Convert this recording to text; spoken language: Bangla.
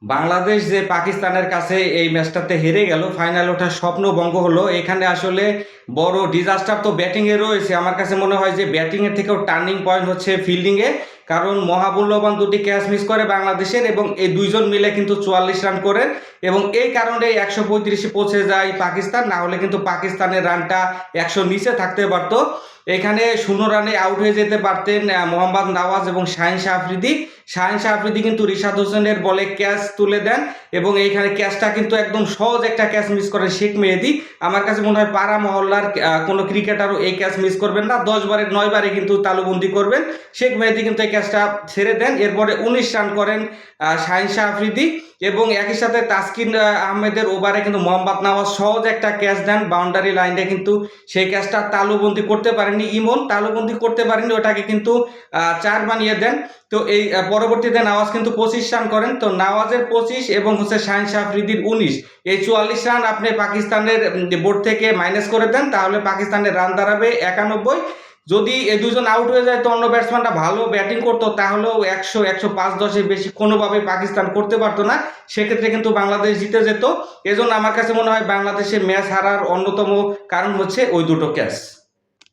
বাংলাদেশ যে পাকিস্তানের কাছে এই ম্যাচটাতে হেরে গেল, ফাইনাল ওঠার স্বপ্ন ভঙ্গ হলো। এখানে আসলে বড় ডিজাস্টার তো ব্যাটিংয়ে রয়েছে। আমার কাছে মনে হয় যে ব্যাটিংয়ের থেকেও টার্নিং পয়েন্ট হচ্ছে ফিল্ডিংয়ে, কারণ মহামূল্যবান দুটি ক্যাচ মিস করে বাংলাদেশের এবং এই দুইজন মিলে কিন্তু 44 রান করেন এবং এই কারণে 135-এ পৌঁছে যায় পাকিস্তান। না হলে কিন্তু পাকিস্তানের রানটা 100 নিচে থাকতে পারতো। এখানে 0 রানে আউট হয়ে যেতে পারতেন মোহাম্মদ নওয়াজ এবং শাহিন শাহ আফ্রিদি। শাহিন শাহ আফ্রিদি কিন্তু রিশাদ হোসেনের বলে ক্যাচ তুলে দেন এবং এইখানে ক্যাচটা কিন্তু একদম সহজ একটা ক্যাচ মিস করেন শেখ মেহেদী। আমার কাছে মনে হয় পাড়া মহল্লার কোনো ক্রিকেটারও এই ক্যাচ মিস করবেন না। 10 বারে 9 বারে কিন্তু তালুবন্দি করবেন। শেখ মেহেদী কিন্তু এই ক্যাচটা ছেড়ে দেন। এরপরে 19 রান করেন শাহিন শাহ আফ্রিদি এবং একই সাথে তাসকিন আহমেদের ওভারে কিন্তু মোহাম্মদ নওয়াজ সহজ একটা ক্যাচ দেন বাউন্ডারি লাইনে, কিন্তু সেই ক্যাচটা তালুবন্দি করতে পারেনি ইমন, তালুবন্দি করতে পারেনি, ওটাকে কিন্তু 4 বানিয়ে দেন। তো এই পরবর্তীতে নওয়াজ কিন্তু 25 রান করেন। তো নওয়াজের 25 এবং হচ্ছে শাহিন শাহ আফ্রিদির 19, এই 44 রান আপনি পাকিস্তানের বোর্ড থেকে মাইনাস করে দেন, তাহলে পাকিস্তানের রান দাঁড়াবে 91। যদি এই দুজন আউট হয়ে যায় তো অন্য ব্যাটসম্যানটা ভালো ব্যাটিং করতো, তাহলেও 100, 105-10-এর বেশি কোনোভাবেই পাকিস্তান করতে পারতো না। সেক্ষেত্রে কিন্তু বাংলাদেশ জিতে যেত। এজন্য আমার কাছে মনে হয় বাংলাদেশের ম্যাচ হারার অন্যতম কারণ হচ্ছে ওই দুটো ক্যাচ।